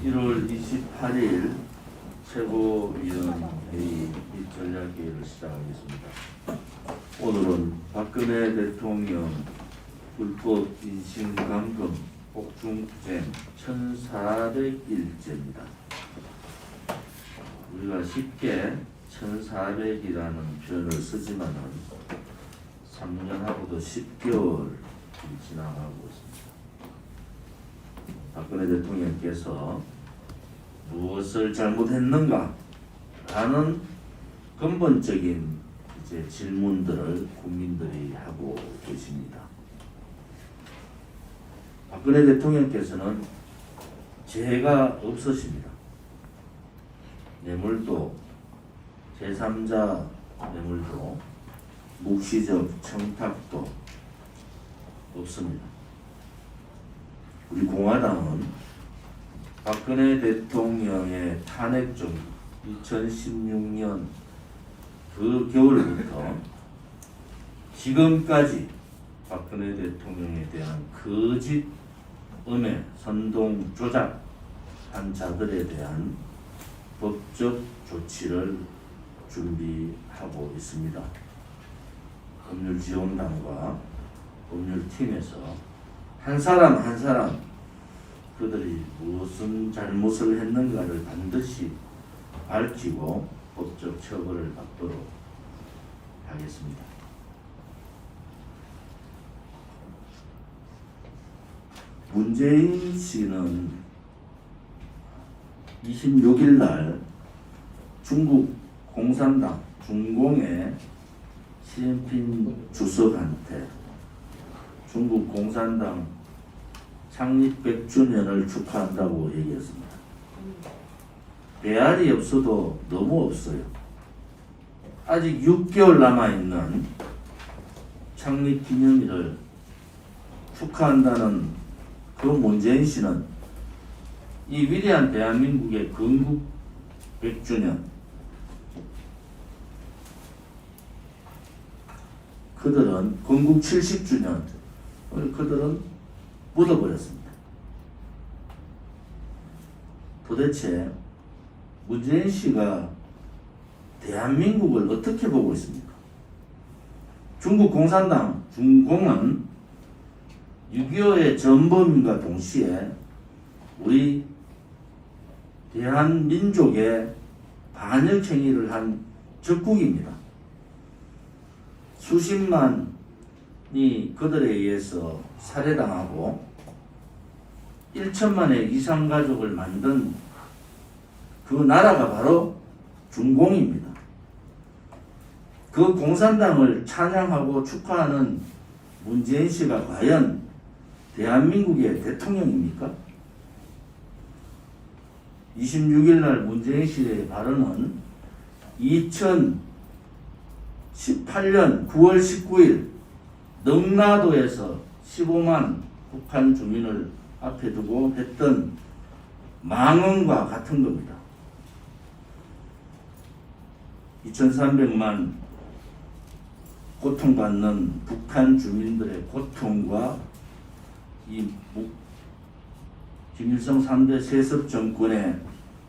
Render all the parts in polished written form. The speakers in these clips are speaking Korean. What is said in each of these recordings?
1월 28일 최고위원회의 및 전략회의를 시작하겠습니다. 오늘은 박근혜 대통령 불법 인신감금 복중투쟁 1400일째입니다. 우리가 쉽게 1400이라는 표현을 쓰지만은 3년하고도 10개월이 지나가고 있습니다. 박근혜 대통령께서 무엇을 잘못했는가 라는 근본적인 질문들을 국민들이 하고 계십니다. 박근혜 대통령께서는 죄가 없으십니다. 뇌물도 제3자 뇌물도 묵시적 청탁도 없습니다. 우리 공화당은 박근혜 대통령의 탄핵 중 2016년 그 겨울부터 지금까지 박근혜 대통령에 대한 거짓 음해 선동 조작한 자들에 대한 법적 조치를 준비하고 있습니다. 법률지원단과 법률팀에서 한 사람 한 사람 그들이 무슨 잘못을 했는가를 반드시 밝히고 법적 처벌을 받도록 하겠습니다. 문재인 씨는 26일 날 중국 공산당 중공의 시진핑 주석한테 중국 공산당 창립 100주년을 축하한다고 얘기했습니다. 배알이 없어도 너무 없어요. 아직 6개월 남아있는 창립 기념일을 축하한다는 그 문재인 씨는 이 위대한 대한민국의 건국 100주년 그들은 건국 70주년 그들은 묻어버렸습니다. 도대체 문재인 씨가 대한민국을 어떻게 보고 있습니까? 중국 공산당 중공은 6.25의 전범과 동시에 우리 대한민족의 반역 행위를 한 적국입니다. 수십만이 그들에 의해서 살해당하고 1천만의 이상 가족을 만든 그 나라가 바로 중공입니다. 그 공산당을 찬양하고 축하하는 문재인 씨가 과연 대한민국의 대통령입니까? 26일 날 문재인 씨의 발언은 2018년 9월 19일 능라도에서 15만 북한 주민을 앞에 두고 했던 망언과 같은 겁니다. 2300만 고통받는 북한 주민들의 고통과 이 김일성 3대 세습 정권의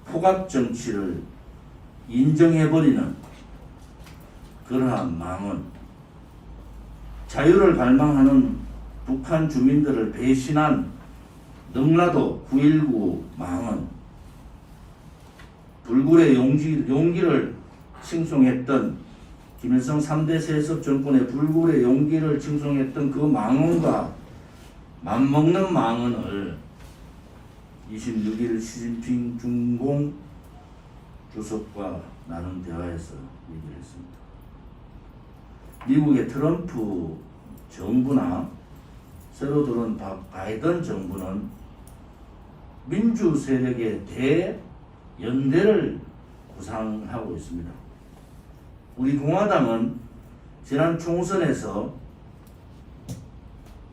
포갑 정치를 인정해버리는 그러한 망언, 자유를 갈망하는 북한 주민들을 배신한 능라도 9.19 망언, 불굴의 용기를 칭송했던 김일성 3대 세습 정권의 불굴의 용기를 칭송했던 그 망언과 맞먹는 망언을 26일 시진핑 중공 주석과 나눈 대화에서 얘기를 했습니다. 미국의 트럼프 정부나 새로 들어온 바이든 정부는 민주 세력의 대연대를 구상하고 있습니다. 우리 공화당은 지난 총선에서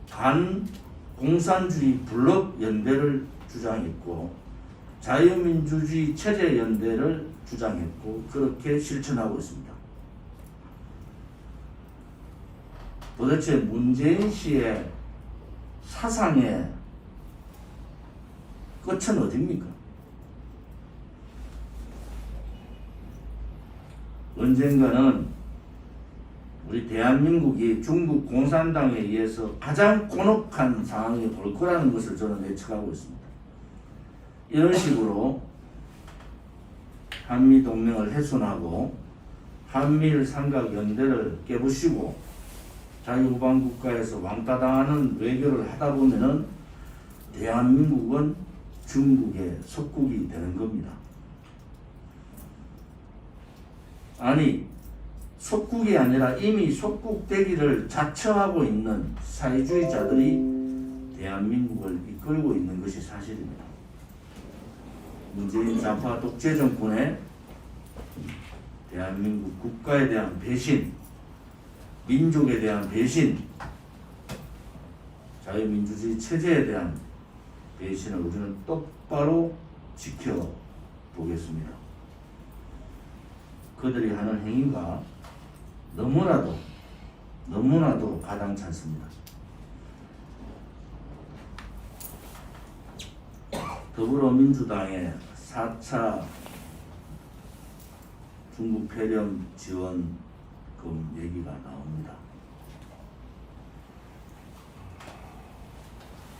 반공산주의 블록 연대를 주장했고 자유민주주의 체제 연대를 주장했고 그렇게 실천하고 있습니다. 도대체 문재인 씨의 사상의 끝은 어디입니까? 언젠가는 우리 대한민국이 중국 공산당에 의해서 가장 곤혹한 상황에 올 거라는 것을 저는 예측하고 있습니다. 이런 식으로 한미동맹을 훼손하고 한미일 삼각연대를 깨부시고 자유후방국가에서 왕따당하는 외교를 하다 보면은 대한민국은 중국의 속국이 되는 겁니다. 아니, 속국이 아니라 이미 속국되기를 자처하고 있는 사회주의자들이 대한민국을 이끌고 있는 것이 사실입니다. 문재인 좌파 독재 정권의 대한민국 국가에 대한 배신, 민족에 대한 배신, 자유민주주의 체제에 대한 배신을 우리는 똑바로 지켜보겠습니다. 그들이 하는 행위가 너무나도 가당찮습니다. 더불어민주당의 4차 중국 폐렴 지원금 얘기가 나옵니다.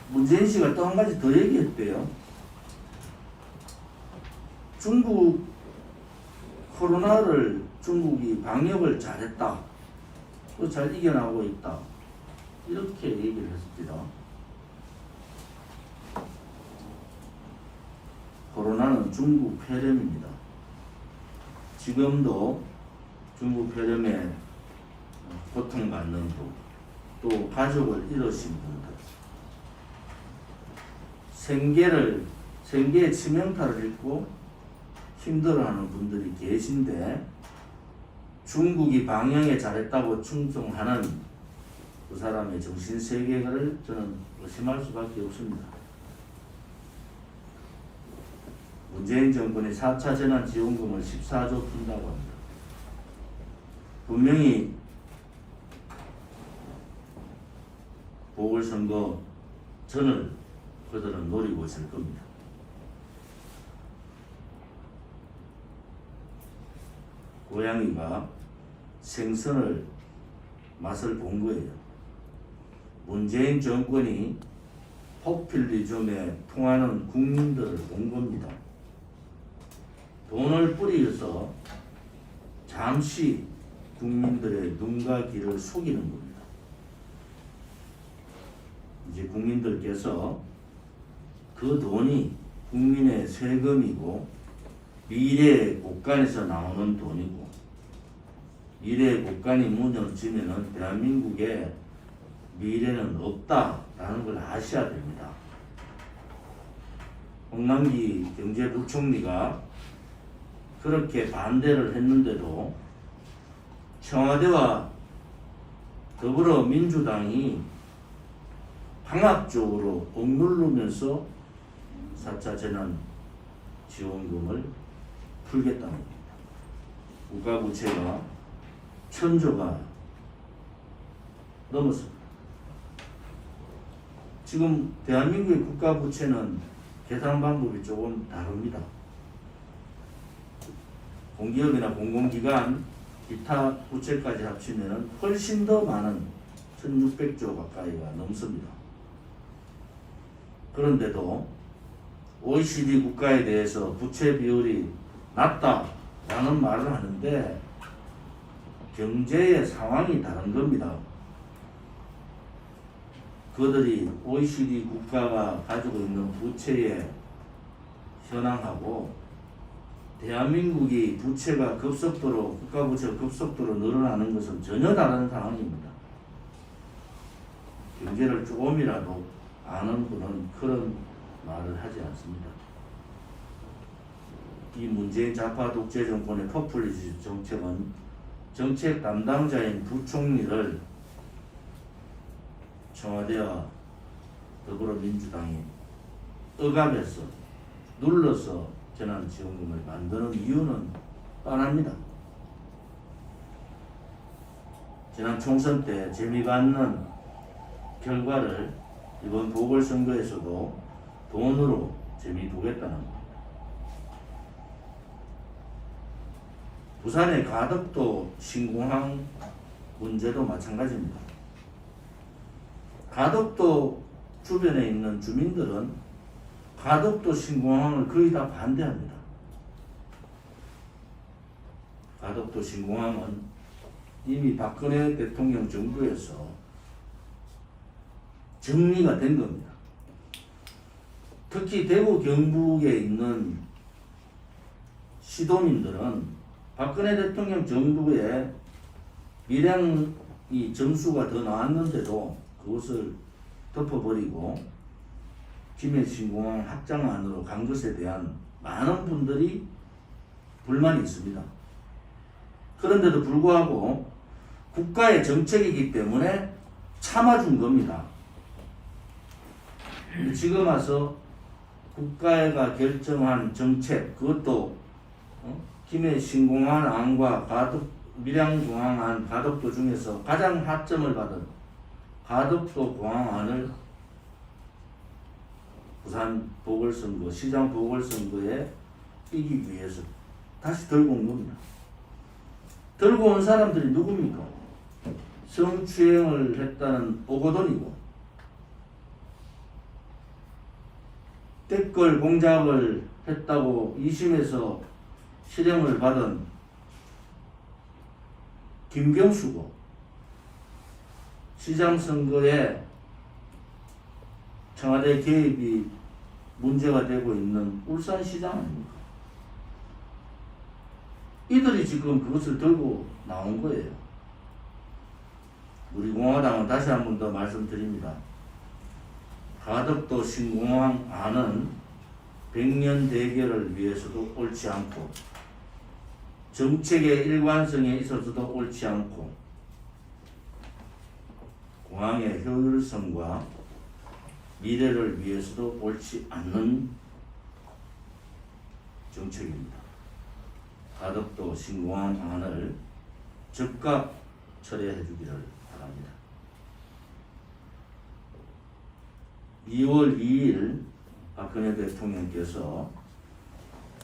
문재인 씨가 또 한 가지 더 얘기했대요. 중국 코로나를 중국이 방역을 잘했다. 또 잘 이겨나가고 있다. 이렇게 얘기를 했습니다. 코로나는 중국 폐렴입니다. 지금도 중국 폐렴에 고통받는 분, 또 가족을 잃으신 분들, 생계의 치명타를 입고 힘들어하는 분들이 계신데 중국이 방역에 잘했다고 충성하는 그 사람의 정신세계를 저는 의심할 수밖에 없습니다. 문재인 정권이 4차 재난지원금을 14조 푼다고 합니다. 분명히 보궐선거 전을 그들은 노리고 있을 겁니다. 고양이가 생선을 맛을 본 거예요. 문재인 정권이 포퓰리즘에 통하는 국민들을 본 겁니다. 돈을 뿌리서 잠시 국민들의 눈과 귀를 속이는 겁니다. 이제 국민들께서 그 돈이 국민의 세금이고 미래의 곳간에서 나오는 돈이고 미래의 곳간이 무너지면은 대한민국에 미래는 없다라는 걸 아셔야 됩니다. 홍남기 경제부총리가 그렇게 반대를 했는데도 청와대와 더불어민주당이 강압적으로 억누르면서 4차 재난지원금을 풀겠다는 겁니다. 국가부채가 1000조가 넘었습니다. 지금 대한민국의 국가부채는 계산 방법이 조금 다릅니다. 공기업이나 공공기관 기타 부채까지 합치면 훨씬 더 많은 1600조 가까이가 넘습니다. 그런데도 OECD 국가에 대해서 부채 비율이 낮다라는 말을 하는데 경제의 상황이 다른 겁니다. 그들이 OECD 국가가 가지고 있는 부채의 현황하고 대한민국이 부채가 급속도로 국가 부채가 급속도로 늘어나는 것은 전혀 다른 상황입니다. 경제를 조금이라도 아는 분은 그런 말을 하지 않습니다. 이 문재인 좌파 독재 정권의 포퓰리즘 정책은 정책 담당자인 부총리를 청와대와 더불어민주당이 억압해서 눌러서 재난지원금을 만드는 이유는 뻔합니다. 지난 총선 때 재미받는 결과를 이번 보궐선거에서도 돈으로 재미보겠다는 겁니다. 부산의 가덕도 신공항 문제도 마찬가지입니다. 가덕도 주변에 있는 주민들은 가덕도 신공항을 거의 다 반대합니다. 가덕도 신공항은 이미 박근혜 대통령 정부에서 정리가 된 겁니다. 특히 대구 경북에 있는 시도민들은 박근혜 대통령 정부의 밀양이 점수가 더 나왔는데도 그것을 덮어버리고 김해 신공항 확장안으로 간 것에 대한 많은 분들이 불만이 있습니다. 그런데도 불구하고 국가의 정책이기 때문에 참아준 겁니다. 지금 와서 국가가 결정한 정책, 그것도 김해 신공항 안과 밀양공항 안, 가덕도 중에서 가장 하점을 받은 가덕도 공항안을 부산 보궐선거, 시장 보궐선거에 이기기 위해서 다시 들고 온 겁니다. 들고 온 사람들이 누굽니까? 성추행을 했다는 오거돈이고 댓글 공작을 했다고 2심에서 실형을 받은 김경수고 시장 선거에 청와대 개입이 문제가 되고 있는 울산시장 아닙니까? 이들이 지금 그것을 들고 나온 거예요. 우리 공화당은 다시 한 번 더 말씀드립니다. 가덕도 신공항 안은 백년 대계를 위해서도 옳지 않고 정책의 일관성에 있어서도 옳지 않고 공항의 효율성과 미래를 위해서도 옳지 않는 정책입니다. 가덕도 신공항 안을 즉각 철회해 주기를 바랍니다. 2월 2일 박근혜 대통령께서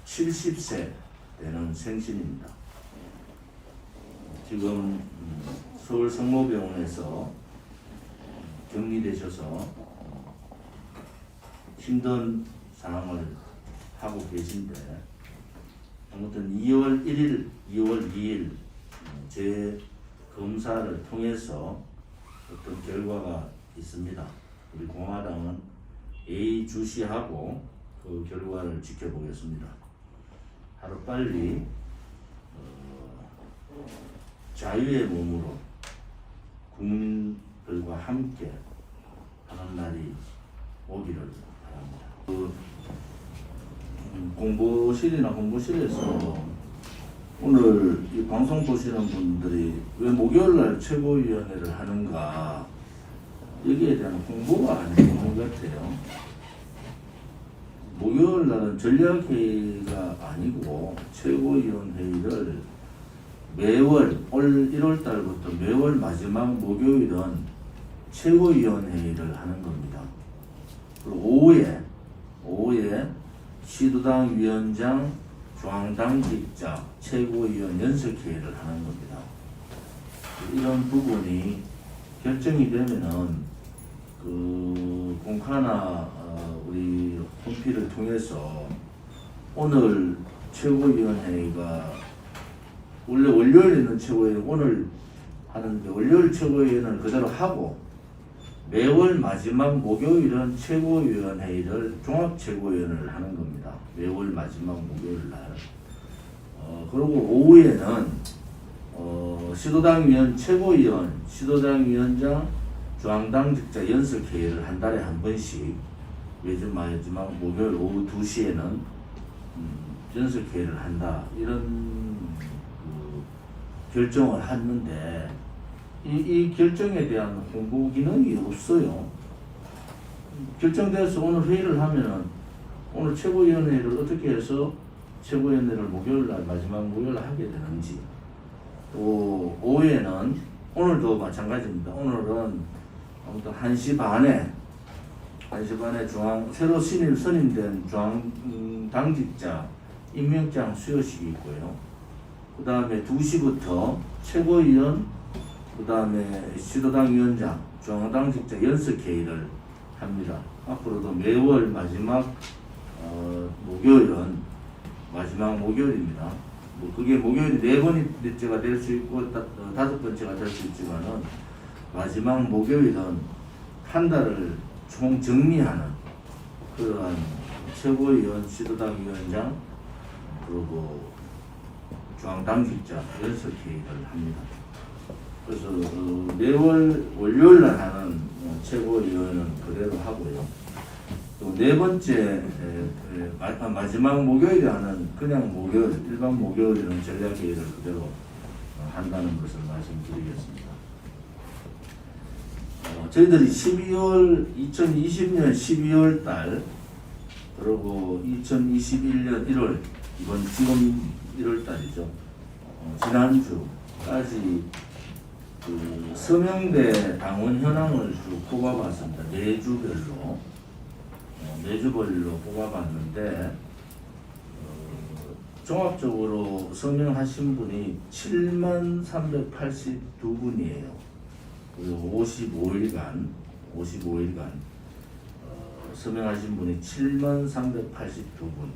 70세 되는 생신입니다. 지금 서울 성모병원에서 격리되셔서 힘든 상황을 하고 계신데 아무튼 2월 1일, 2월 2일 제 검사를 통해서 어떤 결과가 있습니다. 우리 공화당은 예의주시하고 그 결과를 지켜보겠습니다. 하루빨리 자유의 몸으로 국민들과 함께 하는 날이 오기를 바랍니다. 공보실이나 공보실에서 오늘 이 방송 보시는 분들이 왜 목요일날 최고위원회를 하는가 여기에 대한 홍보가 아닌 것 같아요. 목요일날은 전략회의가 아니고 최고위원회의를 매월 올 1월달부터 매월 마지막 목요일은 최고위원회의를 하는 겁니다. 그리고 오후에 시도당 위원장, 중앙당직자, 최고위원 연석회의를 하는 겁니다. 이런 부분이 결정이 되면은 그 공카나 우리 홈피를 통해서 오늘 최고위원회의가 원래 월요일에 있는 최고위원 오늘 하는데 월요일 최고위원을 그대로 하고 매월 마지막 목요일은 최고위원회의를 종합최고위원을 하는 겁니다. 매월 마지막 목요일 날. 그리고 오후에는 시도당 위원 최고위원, 시도당 위원장, 중앙당직자 연석회의를 한 달에 한 번씩 매주 마지막 목요일 오후 2시에는 연석회의를 한다. 이런 결정을 했는데 이 결정에 대한 홍보 기능이 없어요. 결정돼서 오늘 회의를 하면은 오늘 최고위원회를 어떻게 해서 최고위원회를 목요일날 마지막 목요일날 하게 되는지 또 오후에는 오늘도 마찬가지입니다. 오늘은 아무튼 1시 반에 새로 선임된 중앙당직자 임명장 수여식이 있고요. 그 다음에 2시부터 최고위원, 그 다음에 시도당 위원장, 중앙당직자 연석회의를 합니다. 앞으로도 매월 마지막 목요일은 마지막 목요일입니다. 뭐 그게 목요일이 4번째가 될 수 있고 5번째가 될 수 있지만은 마지막 목요일은 한 달을 총 정리하는 그러한 최고위원, 시도당 위원장, 그리고 중앙당직자 연석회의를 합니다. 그래서 매월 월요일 날 하는 최고위원은 그대로 하고요. 또 4번째 마지막 목요일에 하는 그냥 목요일, 일반 목요일은 전략회의를 그대로 한다는 것을 말씀드리겠습니다. 저희들이 2020년 12월 달, 그리고 2021년 1월, 지금 1월 달이죠. 지난주까지 그 서명대 당원 현황을 쭉 뽑아봤습니다. 매주별로 뽑아봤는데 종합적으로 서명하신 분이 73,382분이에요. 그리고 55일간 서명하신 분이 73,382분.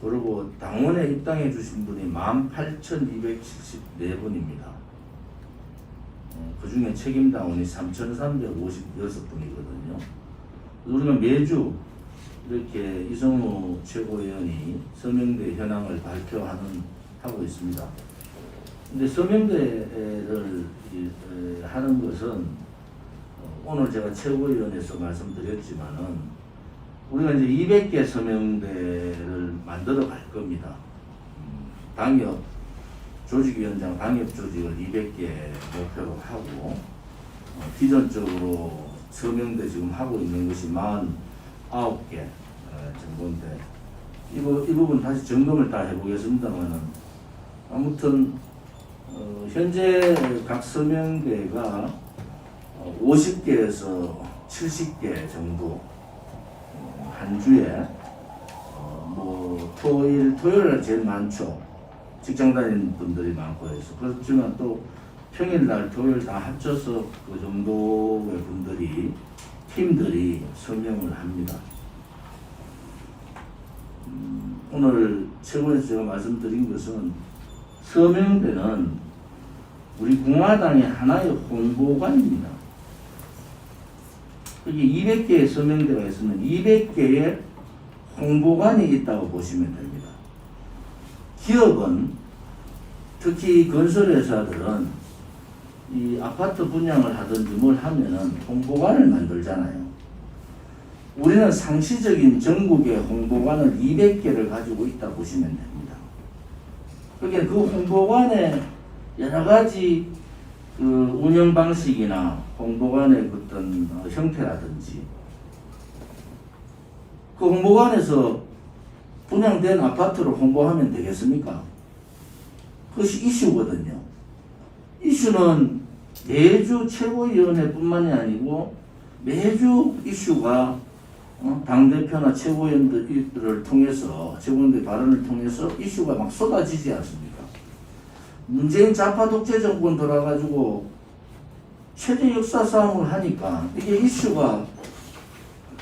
그리고 당원에 입당해 주신 분이 18,274분입니다. 그 중에 책임당원이 3,356분이거든요. 우리가 매주 이렇게 이성우 최고위원이 서명대 현황을 하고 있습니다. 근데 서명대를 하는 것은 오늘 제가 최고위원회에서 말씀드렸지만은 우리가 이제 200개 서명대를 만들어 갈 겁니다. 당협 조직위원장 당협 조직을 200개 목표로 하고 기존적으로 서명대 지금 하고 있는 것이 49개 정도인데 이 부분 다시 점검을 다 해보겠습니다만은 아무튼 현재 각 서명대가 50개에서 70개 정도 한 주에 뭐 토요일날 제일 많죠. 직장 다니는 분들이 많고 해서 그렇지만 또 평일날 토요일 다 합쳐서 그 정도의 팀들이 서명을 합니다. 오늘 최고에서 제가 말씀드린 것은 서명대는 우리 공화당의 하나의 홍보관입니다. 여기 200개의 서명대가 있으면 200개의 홍보관이 있다고 보시면 됩니다. 기업은 특히 건설회사들은 이 아파트 분양을 하든지 뭘 하면은 홍보관을 만들잖아요. 우리는 상시적인 전국의 홍보관을 200개를 가지고 있다 보시면 됩니다. 그러니까 그 홍보관의 여러 가지 그 운영 방식이나 홍보관의 어떤 형태라든지 그 홍보관에서 분양된 아파트를 홍보하면 되겠습니까? 그것이 이슈거든요. 이슈는 매주 최고위원회뿐만이 아니고 매주 이슈가 당대표나 최고위원들을 통해서 최고위원들 발언을 통해서 이슈가 막 쏟아지지 않습니까? 문재인 좌파 독재 정권 돌아가지고 최대 역사 싸움을 하니까 이게 이슈가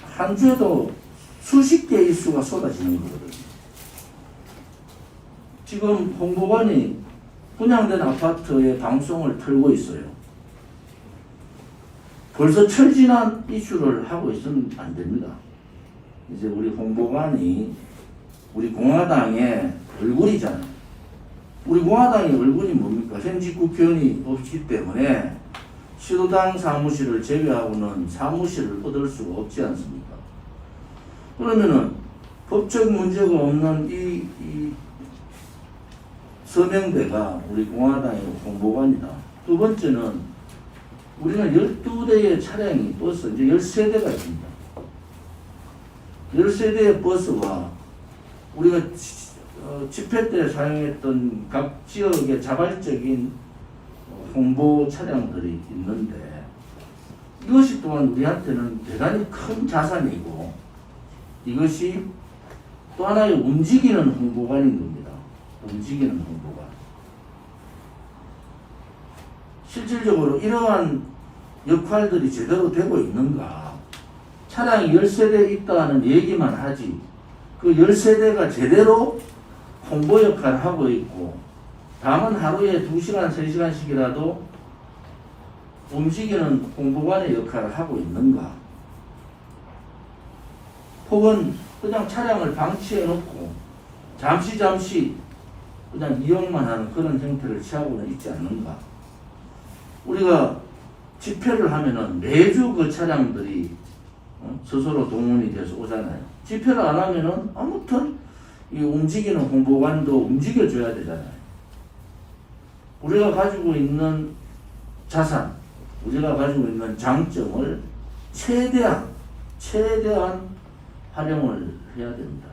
한 주에도 수십 개의 이슈가 쏟아지는 거거든요. 지금 홍보관이 분양된 아파트의 방송을 틀고 있어요. 벌써 철진한 이슈를 하고 있으면 안 됩니다. 이제 우리 홍보관이 우리 공화당의 얼굴이잖아요. 우리 공화당의 얼굴이 뭡니까? 현직 국회의원이 없기 때문에 시도당 사무실을 제외하고는 사무실을 얻을 수가 없지 않습니까? 그러면은 법적 문제가 없는 이 서명대가 우리 공화당의 홍보관이다. 두 번째는 우리는 12대의 차량이 버스, 이제 13대가 있습니다. 13대의 버스와 우리가 집회 때 사용했던 각 지역의 자발적인 홍보 차량들이 있는데 이것이 또한 우리한테는 대단히 큰 자산이고 이것이 또 하나의 움직이는 홍보관인 겁니다. 움직이는 홍보관. 실질적으로 이러한 역할들이 제대로 되고 있는가? 차량이 10세대 있다는 얘기만 하지 그 10세대가 제대로 홍보 역할을 하고 있고 당은 하루에 2시간, 3시간씩이라도 움직이는 홍보관의 역할을 하고 있는가? 혹은 그냥 차량을 방치해 놓고 잠시 그냥 이용만 하는 그런 형태를 취하고는 있지 않는가? 우리가 집회를 하면은 매주 그 차량들이 스스로 동원이 돼서 오잖아요. 집회를 안 하면은 아무튼 이 움직이는 홍보관도 움직여줘야 되잖아요. 우리가 가지고 있는 자산, 우리가 가지고 있는 장점을 최대한 활용을 해야 됩니다.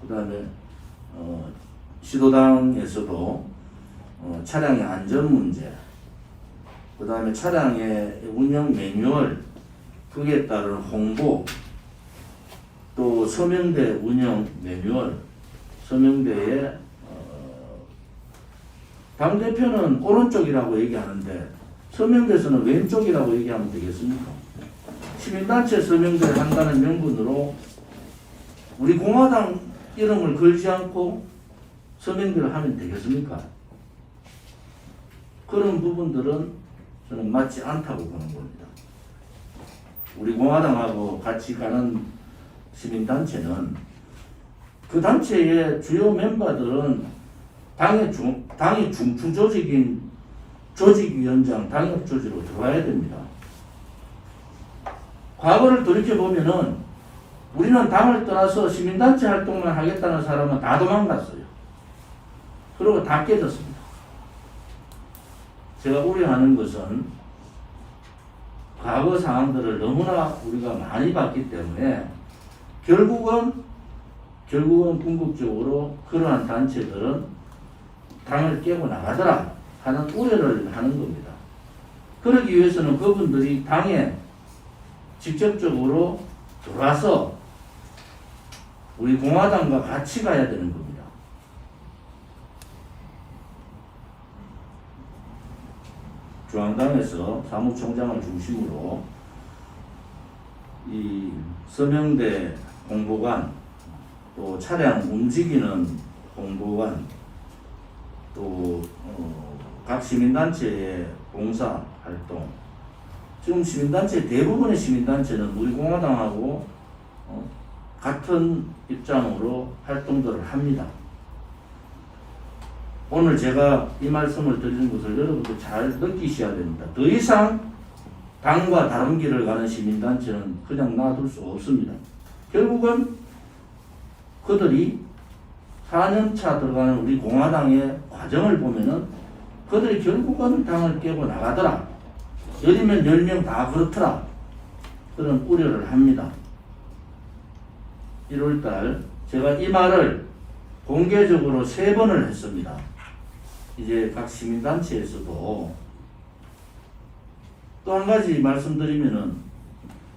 그 다음에 시도당에서도 차량의 안전 문제, 그 다음에 차량의 운영 매뉴얼, 그에 따른 홍보, 또 서명대 운영 매뉴얼, 서명대의 당대표는 오른쪽이라고 얘기하는데 서명대에서는 왼쪽이라고 얘기하면 되겠습니까? 시민단체 서명대를 한다는 명분으로 우리 공화당 이름을 걸지 않고 서명대를 하면 되겠습니까? 그런 부분들은 저는 맞지 않다고 보는 겁니다. 우리 공화당하고 같이 가는 시민단체는 그 단체의 주요 멤버들은 당의 중추 조직인 조직위원장, 당협조직으로 들어와야 됩니다. 과거를 돌이켜보면은 우리는 당을 떠나서 시민단체 활동만 하겠다는 사람은 다 도망갔어요. 그리고 다 깨졌습니다. 제가 우려하는 것은 과거 상황들을 너무나 우리가 많이 봤기 때문에 결국은 궁극적으로 그러한 단체들은 당을 깨고 나가더라 하는 우려를 하는 겁니다. 그러기 위해서는 그분들이 당에 직접적으로 들어와서 우리 공화당과 같이 가야 되는 겁니다. 중앙당에서 사무총장을 중심으로 이 서명대 홍보관, 또 차량 움직이는 홍보관, 또 각 시민단체의 봉사활동, 지금 시민단체 대부분의 시민단체는 우리 공화당하고 같은 입장으로 활동들을 합니다. 오늘 제가 이 말씀을 드리는 것을 여러분도 잘 느끼셔야 됩니다. 더 이상 당과 다른 길을 가는 시민단체는 그냥 놔둘 수 없습니다. 결국은 그들이 4년차 들어가는 우리 공화당의 과정을 보면은 그들이 결국은 당을 깨고 나가더라. 10명 10명 다 그렇더라. 그런 우려를 합니다. 1월달 제가 이 말을 공개적으로 3번을 했습니다. 이제 각 시민단체에서도 또 한 가지 말씀드리면은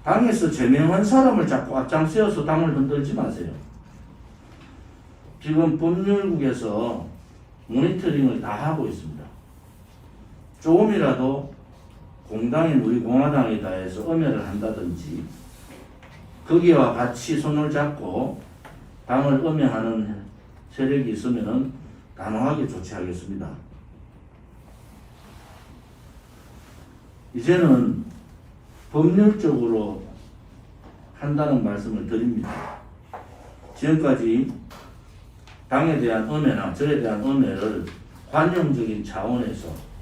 당에서 제명한 사람을 자꾸 앞장세워서 당을 흔들지 마세요. 지금 법률국에서 모니터링을 다 하고 있습니다. 조금이라도 공당인 우리 공화당에다 해서 엄여를 한다든지 거기와 같이 손을 잡고 당을 엄여하는 세력이 있으면은 단호하게 조치하겠습니다. 이제는 법률적으로 한다는 말씀을 드립니다. 지금까지 당에 대한 엄해나 저에 대한 엄해를 관용적인 차원에서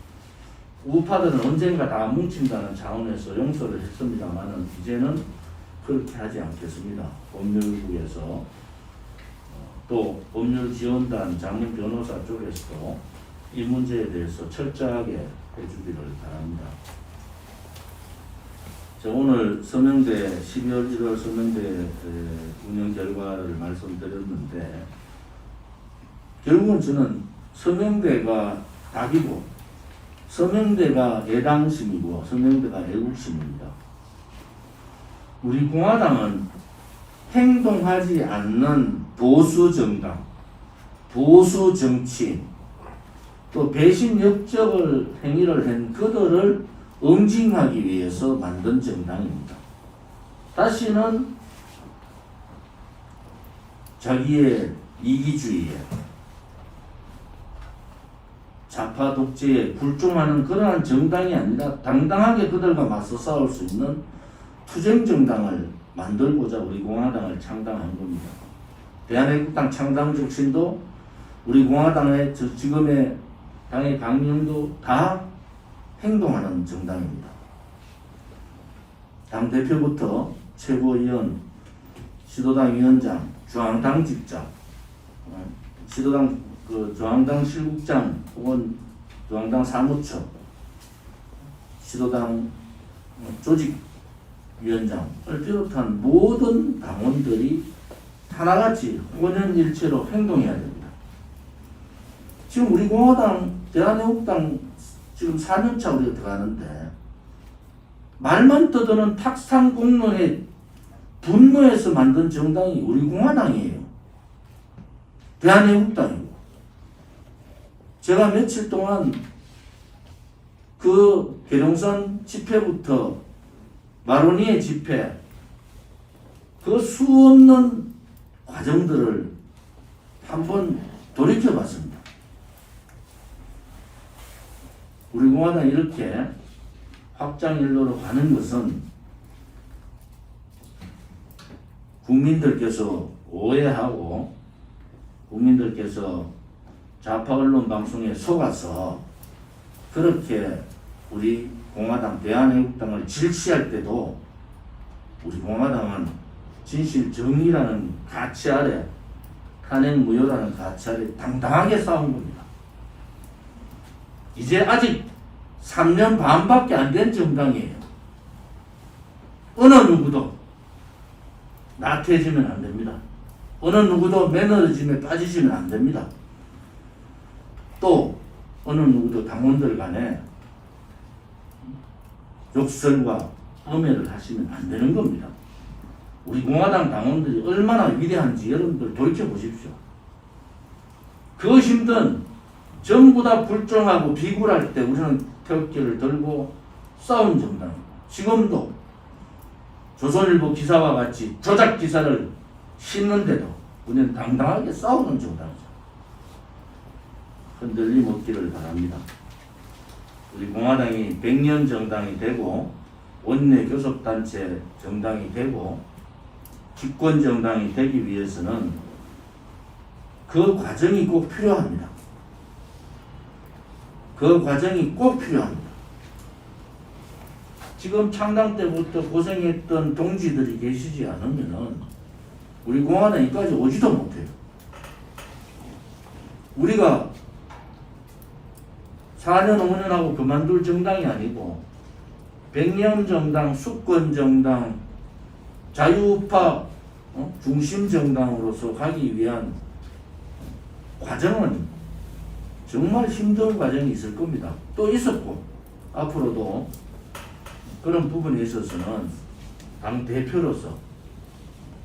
우파들은 언젠가 다 뭉친다는 차원에서 용서를 했습니다만은 이제는 그렇게 하지 않겠습니다. 법률국에서 또 법률지원단 장문 변호사 쪽에서도 이 문제에 대해서 철저하게 해주기를 바랍니다. 자, 오늘 서명대 12월 1월 서명대 운영 결과를 말씀드렸는데 결국은 저는 서명대가 답이고 서명대가 애당심이고 서명대가 애국심입니다. 우리 공화당은 행동하지 않는 보수 정당, 보수 정치인 또 배신 역적을 행위를 한 그들을 응징하기 위해서 만든 정당입니다. 다시는 자기의 이기주의에 좌파 독재에 굴종하는 그러한 정당이 아니라 당당하게 그들과 맞서 싸울 수 있는 투쟁 정당을 만들고자 우리 공화당을 창당한 겁니다. 대한민국당 창당 혁신도 우리 공화당의 지금의 당의 강령도 다 행동하는 정당입니다. 당 대표부터 최고위원, 시도당 위원장, 중앙당직자, 시도당 중앙당 실국장 혹은 중앙당 사무처, 시도당 조직위원장을 비롯한 모든 당원들이 하나같이 혼연일체로 행동해야 됩니다. 지금 우리 공화당, 대한민국당 지금 4년차 우리가 들어가는데 말만 떠드는 탁상 공론의 분노에서 만든 정당이 우리 공화당이에요. 대한민국당이고. 제가 며칠 동안 그 계룡산 집회부터 마로니에 집회 그 수없는 과정들을 한번 돌이켜 봤습니다. 우리 공화당이 이렇게 확장 일로로 가는 것은 국민들께서 오해하고 국민들께서 좌파 언론 방송에 속아서 그렇게 우리 공화당 대한민국당을 질시할 때도 우리 공화당은 진실 정의라는 가치 아래 탄핵 무효라는 가치 아래 당당하게 싸운 겁니다. 이제 아직 3년 반밖에 안 된 정당이에요. 어느 누구도 나태해지면 안 됩니다. 어느 누구도 매너리즘에 빠지시면 안 됩니다. 또 어느 누구도 당원들 간에 욕설과 음해를 하시면 안 되는 겁니다. 우리 공화당 당원들이 얼마나 위대한지 여러분들 돌이켜 보십시오. 그 힘든 전부 다 불종하고 비굴할 때 우리는 태극기를 들고 싸운 정당입니다. 지금도 조선일보 기사와 같이 조작 기사를 싣는데도 우리는 당당하게 싸우는 정당이죠. 흔들림 없기를 바랍니다. 우리 공화당이 100년 정당이 되고 원내 교섭단체 정당이 되고 집권 정당이 되기 위해서는 그 과정이 꼭 필요합니다. 그 과정이 꼭 필요합니다. 지금 창당 때부터 고생했던 동지들이 계시지 않으면은 우리 공화당 여기까지 오지도 못해요. 우리가 4년, 5년 하고 그만둘 정당이 아니고 100년 정당, 수권 정당, 자유우파 중심 정당으로서 가기 위한 과정은 정말 힘든 과정이 있을 겁니다. 또 있었고 앞으로도 그런 부분에 있어서는 당 대표로서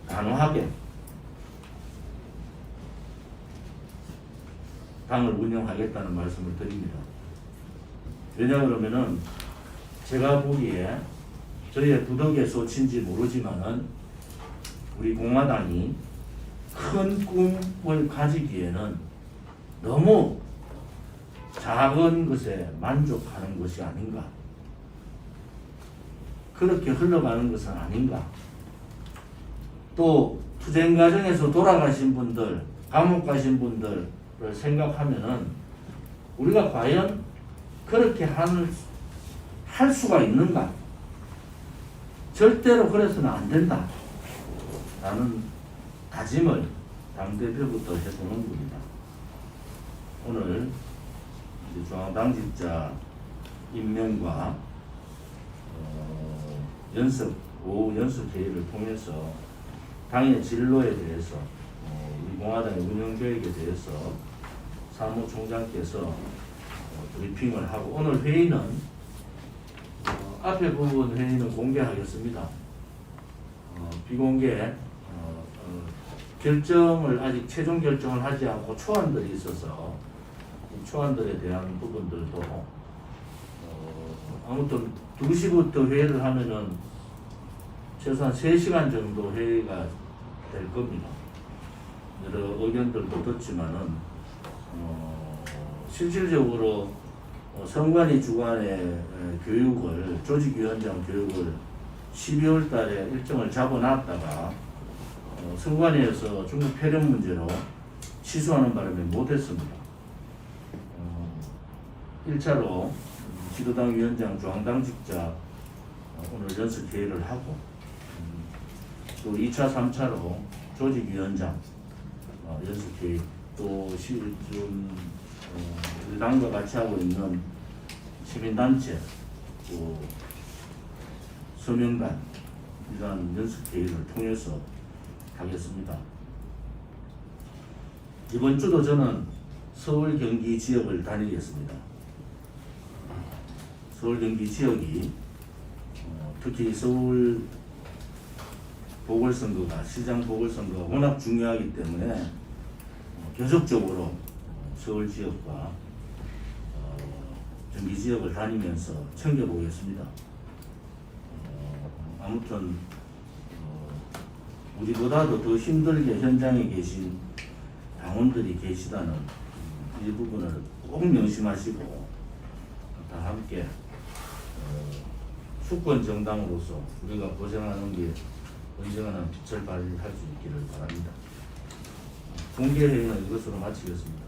단호하게 당을 운영하겠다는 말씀을 드립니다. 왜냐 그러면은 제가 보기에 저의 부덕의 소치인지 모르지만은 우리 공화당이 큰 꿈을 가지기에는 너무 작은 것에 만족하는 것이 아닌가, 그렇게 흘러가는 것은 아닌가. 또 투쟁 과정에서 돌아가신 분들, 감옥 가신 분들을 생각하면은 우리가 과연 그렇게 할 수가 있는가? 절대로 그래서는 안 된다 라는 다짐을 당대표부터 해두는 겁니다. 오늘 중앙당직자 임명과 오후 연습회의를 통해서 당의 진로에 대해서 우리 공화당의 운영계획에 대해서 사무총장께서 브리핑을 하고, 오늘 회의는 앞에 부분 회의는 공개하겠습니다. 비공개 결정을 아직 최종 결정을 하지 않고 초안들이 있어서 이 초안들에 대한 부분들도 아무튼 2시부터 회의를 하면은 최소한 3시간 정도 회의가 될 겁니다. 여러 의견들도 듣지만은 실질적으로 선관위 주관의 교육을 조직위원장 교육을 12월 달에 일정을 잡아놨다가 선관위에서 중국 폐렴 문제로 취소하는 바람에 못했습니다. 1차로 지도당 위원장 중앙당직자 오늘 연습 회의를 하고 또 2차, 3차로 조직위원장 연습 회의 또 지금 우리 당과 같이 하고 있는 시민단체 또 서명단 이러한 연습 회의를 통해서 하겠습니다. 이번 주도 저는 서울 경기 지역을 다니겠습니다. 서울 경기 지역이 특히 서울 보궐선거가 시장 보궐선거가 워낙 중요하기 때문에 계속적으로 서울 지역과 경기 지역을 다니면서 챙겨보겠습니다. 아무튼 우리보다도 더 힘들게 현장에 계신 당원들이 계시다는 이 부분을 꼭 명심하시고 다 함께 수권 정당으로서 우리가 고생하는 게 언젠가는 빛을 발할 수 있기를 바랍니다. 공개회의는 이것으로 마치겠습니다.